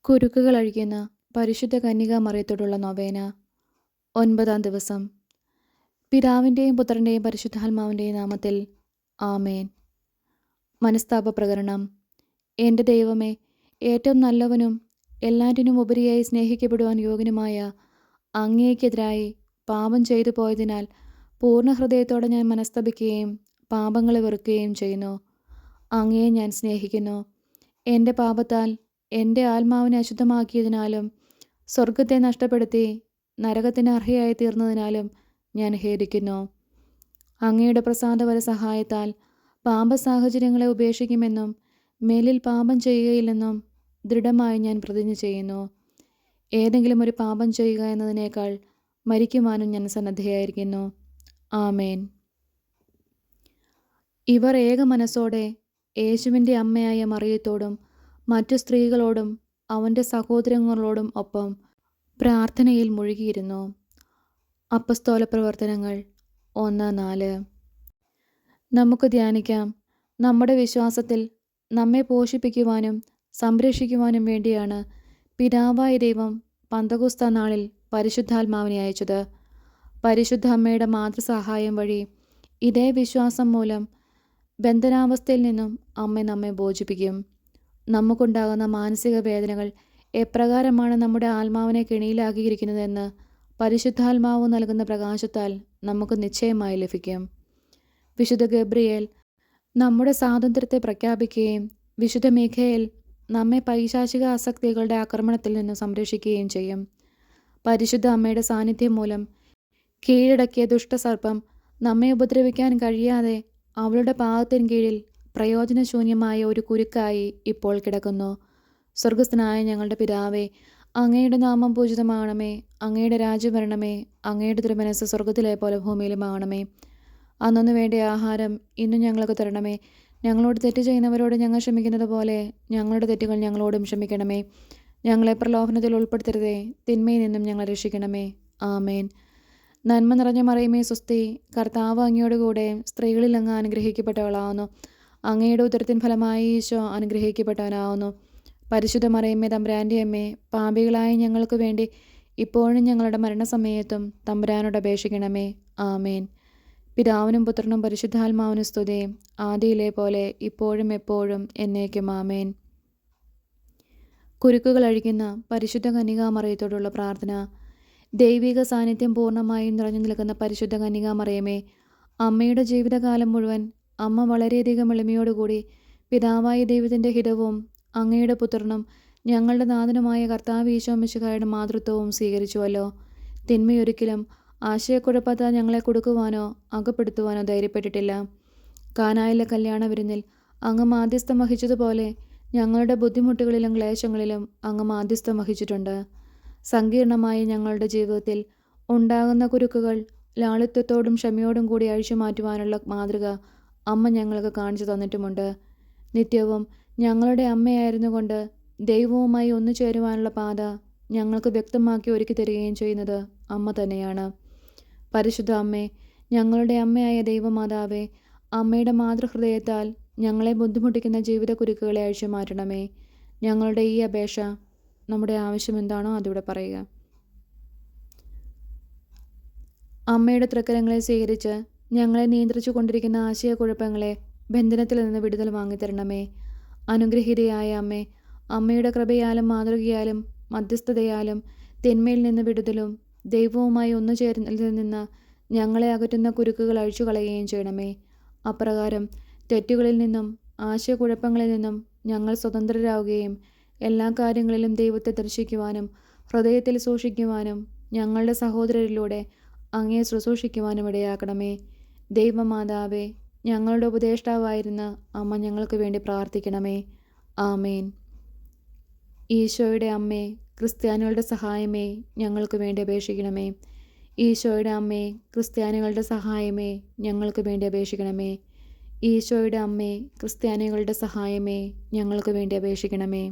കുരുക്കുകൾ അഴിക്കുന്ന പരിശുദ്ധ കന്യകാമറിയത്തോടുള്ള നൊവേന. 9-ാം ദിവസം. പിതാവിൻ്റെയും പുത്രൻ്റെയും പരിശുദ്ധാത്മാവിൻ്റെയും നാമത്തിൽ ആമേൻ. മനസ്താപ പ്രകരണം. എൻ്റെ ദൈവമേ, ഏറ്റവും നല്ലവനും എല്ലാറ്റിനും ഉപരിയായി സ്നേഹിക്കപ്പെടുവാൻ യോഗ്യനുമായ അങ്ങേക്കെതിരായി പാപം ചെയ്തു പോയതിനാൽ പൂർണ്ണ ഹൃദയത്തോടെ ഞാൻ മനസ്തപിക്കുകയും പാപങ്ങളെ വെറുക്കുകയും ചെയ്യുന്നു. അങ്ങയെ ഞാൻ സ്നേഹിക്കുന്നു. എൻ്റെ പാപത്താൽ എൻ്റെ ആത്മാവിനെ അശുദ്ധമാക്കിയതിനാലും സ്വർഗത്തെ നഷ്ടപ്പെടുത്തി നരകത്തിന് അർഹയായി തീർന്നതിനാലും ഞാൻ ഖേദിക്കുന്നു. അങ്ങയുടെ പ്രസാദപര സഹായത്താൽ പാപസാഹചര്യങ്ങളെ ഉപേക്ഷിക്കുമെന്നും മേലിൽ പാപം ചെയ്യുകയില്ലെന്നും ദൃഢമായി ഞാൻ പ്രതിജ്ഞ ചെയ്യുന്നു. ഏതെങ്കിലും ഒരു പാപം ചെയ്യുക എന്നതിനേക്കാൾ മരിക്കുവാനും ഞാൻ സന്നദ്ധയായിരിക്കുന്നു. ആമേൻ. ഇവർ ഏക മനസ്സോടെ യേശുവിൻ്റെ അമ്മയായ മറിയത്തോടും മറ്റു സ്ത്രീകളോടും അവൻ്റെ സഹോദരങ്ങളോടും ഒപ്പം പ്രാർത്ഥനയിൽ മുഴുകിയിരുന്നു. അപ്പസ്തോല പ്രവർത്തനങ്ങൾ 1:4. നമുക്ക് ധ്യാനിക്കാം. നമ്മുടെ വിശ്വാസത്തിൽ നമ്മെ പോഷിപ്പിക്കുവാനും സംരക്ഷിക്കുവാനും വേണ്ടിയാണ് പിതാവായ ദൈവം പന്തക്കുസ്ത നാളിൽ പരിശുദ്ധാത്മാവിനെ അയച്ചത്. പരിശുദ്ധ അമ്മയുടെ മാതൃസഹായം വഴി ഇതേ വിശ്വാസം മൂലം ബന്ധനാവസ്ഥയിൽ നിന്നും അമ്മ നമ്മെ മോചിപ്പിക്കും. നമുക്കുണ്ടാകുന്ന മാനസിക വേദനകൾ എപ്രകാരമാണ് നമ്മുടെ ആത്മാവിനെ കെണിയിലാക്കിയിരിക്കുന്നതെന്ന് പരിശുദ്ധാത്മാവ് നൽകുന്ന പ്രകാശത്താൽ നമുക്ക് നിശ്ചയമായി ലഭിക്കും. വിശുദ്ധ ഗബ്രിയേൽ നമ്മുടെ സ്വാതന്ത്ര്യത്തെ പ്രഖ്യാപിക്കുകയും വിശുദ്ധ മീഖായേൽ നമ്മെ പൈശാചിക ആസക്തികളുടെ ആക്രമണത്തിൽ നിന്ന് സംരക്ഷിക്കുകയും ചെയ്യും. പരിശുദ്ധ അമ്മയുടെ സാന്നിധ്യം മൂലം കീഴടക്കിയ ദുഷ്ടസർപ്പം നമ്മെ ഉപദ്രവിക്കാൻ കഴിയാതെ അവളുടെ പാദത്തിന് കീഴിൽ പ്രയോജനശൂന്യമായ ഒരു കുരുക്കായി ഇപ്പോൾ കിടക്കുന്നു. സ്വർഗസ്ഥനായ ഞങ്ങളുടെ പിതാവേ, അങ്ങയുടെ നാമം പൂജിതമാകണമേ. അങ്ങയുടെ രാജ്യം വരണമേ. അങ്ങയുടെ തിരുമനസ്സ് സ്വർഗത്തിലെ പോലെ ഭൂമിയിലുമാകണമേ. അന്നു വേണ്ട ആഹാരം ഇന്നും ഞങ്ങൾക്ക് തരണമേ. ഞങ്ങളോട് തെറ്റ് ചെയ്യുന്നവരോട് ഞങ്ങൾ ക്ഷമിക്കുന്നത് പോലെ ഞങ്ങളുടെ തെറ്റുകൾ ഞങ്ങളോടും ക്ഷമിക്കണമേ. ഞങ്ങളെ പ്രലോഭനത്തിൽ ഉൾപ്പെടുത്തരുതേ, തിന്മയിൽ നിന്നും ഞങ്ങളെ രക്ഷിക്കണമേ. ആമേൻ. നന്മ നിറഞ്ഞ മറിയമേ സ്വസ്തി, കർത്താവ് അങ്ങയോട് കൂടെ സ്ത്രീകളിൽ അങ്ങ് അനുഗ്രഹിക്കപ്പെട്ടവളാവുന്നു. അങ്ങയുടെ ഉദരത്തിൻ ഫലമായി ഈശോ അനുഗ്രഹിക്കപ്പെട്ടവനാവുന്നു. പരിശുദ്ധ മറിയമ്മേ, തമ്പുരാൻ്റെ അമ്മേ, പാപികളായ ഞങ്ങൾക്ക് വേണ്ടി ഇപ്പോഴും ഞങ്ങളുടെ മരണസമയത്തും തമ്പുരാനോട് അപേക്ഷിക്കണമേ. ആമേൻ. പിതാവിനും പുത്രനും പരിശുദ്ധാത്മാവിനും സ്തുതി, ആദിയിലെ പോലെ ഇപ്പോഴും എപ്പോഴും എന്നേക്കും. ആമേൻ. കുരുക്കുകൾ അഴിക്കുന്ന പരിശുദ്ധ കന്യകാമറിയത്തോടുള്ള പ്രാർത്ഥന. ദൈവിക സാന്നിധ്യം പൂർണ്ണമായും നിറഞ്ഞു നിൽക്കുന്ന പരിശുദ്ധ കന്യകാമറിയമേ, അമ്മയുടെ ജീവിതകാലം മുഴുവൻ അമ്മ വളരെയധികം എളിമയോടുകൂടി പിതാവായ ദൈവത്തിൻ്റെ ഹിതവും അങ്ങയുടെ പുത്രനും ഞങ്ങളുടെ നാഥനുമായ കർത്താവ് ഈശോ മിശിഹായുടെ മാതൃത്വവും സ്വീകരിച്ചുവല്ലോ. തിന്മയൊരിക്കലും ആശയക്കുഴപ്പത്താൽ ഞങ്ങളെ കൊടുക്കുവാനോ അകപ്പെടുത്തുവാനോ ധൈര്യപ്പെട്ടിട്ടില്ല. കാനായിലെ കല്യാണ വിരുന്നിൽ അങ്ങ് മാധ്യസ്ഥം വഹിച്ചതുപോലെ ഞങ്ങളുടെ ബുദ്ധിമുട്ടുകളിലും ക്ലേശങ്ങളിലും അങ്ങ് മാധ്യസ്ഥം വഹിച്ചിട്ടുണ്ട്. സങ്കീർണമായ ഞങ്ങളുടെ ജീവിതത്തിൽ ഉണ്ടാകുന്ന കുരുക്കുകൾ ലാളിത്യത്തോടും ക്ഷമയോടും കൂടി അഴിച്ചു മാറ്റുവാനുള്ള മാതൃക അമ്മ ഞങ്ങൾക്ക് കാണിച്ചു തന്നിട്ടുമുണ്ട്. നിത്യവും ഞങ്ങളുടെ അമ്മയായിരുന്നു കൊണ്ട് ദൈവവുമായി ഒന്നു ചേരുവാനുള്ള പാത ഞങ്ങൾക്ക് വ്യക്തമാക്കി ഒരുക്കി തരികയും ചെയ്യുന്നത് അമ്മ തന്നെയാണ്. പരിശുദ്ധ അമ്മേ, ഞങ്ങളുടെ അമ്മയായ ദൈവമാതാവേ, അമ്മയുടെ മാതൃഹൃദയത്താൽ ഞങ്ങളെ ബുദ്ധിമുട്ടിക്കുന്ന ജീവിത കുരുക്കുകളെ അഴിച്ചു മാറ്റണമേ. ഞങ്ങളുടെ ഈ അപേക്ഷ, നമ്മുടെ ആവശ്യം എന്താണോ അതിവിടെ പറയുക. അമ്മയുടെ തൃക്കരങ്ങളെ സ്വീകരിച്ച് ഞങ്ങളെ നിയന്ത്രിച്ചു കൊണ്ടിരിക്കുന്ന ആശയക്കുഴപ്പങ്ങളെ ബന്ധനത്തിൽ നിന്ന് വിടുതൽ വാങ്ങിത്തരണമേ. അനുഗ്രഹീതയായ അമ്മേ, അമ്മയുടെ കൃപയാലും മാതൃകയാലും മധ്യസ്ഥതയാലും തിന്മയിൽ നിന്ന് വിടുതലും ദൈവവുമായി ഒന്നു ചേരുന്നതിൽ നിന്ന് ഞങ്ങളെ അകറ്റുന്ന കുരുക്കുകൾ അഴിച്ചു കളയുകയും ചെയ്യണമേ. അപ്രകാരം തെറ്റുകളിൽ നിന്നും ആശയക്കുഴപ്പങ്ങളിൽ നിന്നും ഞങ്ങൾ സ്വതന്ത്രരാകുകയും എല്ലാ കാര്യങ്ങളിലും ദൈവത്തെ ദർശിക്കുവാനും ഹൃദയത്തിൽ സൂക്ഷിക്കുവാനും ഞങ്ങളുടെ സഹോദരരിലൂടെ അങ്ങയെ ശുശ്രൂഷിക്കുവാനും ഇടയാക്കണമേ. ദൈവമാതാവേ, ഞങ്ങളുടെ ഉപദേഷ്ടാവായിരുന്ന അമ്മ ഞങ്ങൾക്ക് വേണ്ടി പ്രാർത്ഥിക്കണമേ. ആമേൻ. ഈശോയുടെ അമ്മേ, ക്രിസ്ത്യാനികളുടെ സഹായമേ, ഞങ്ങൾക്ക് വേണ്ടി അപേക്ഷിക്കണമേ. ഈശോയുടെ അമ്മേ, ക്രിസ്ത്യാനികളുടെ സഹായമേ, ഞങ്ങൾക്ക് വേണ്ടി അപേക്ഷിക്കണമേ. ഈശോയുടെ അമ്മേ, ക്രിസ്ത്യാനികളുടെ സഹായമേ, ഞങ്ങൾക്ക് വേണ്ടി അപേക്ഷിക്കണമേ.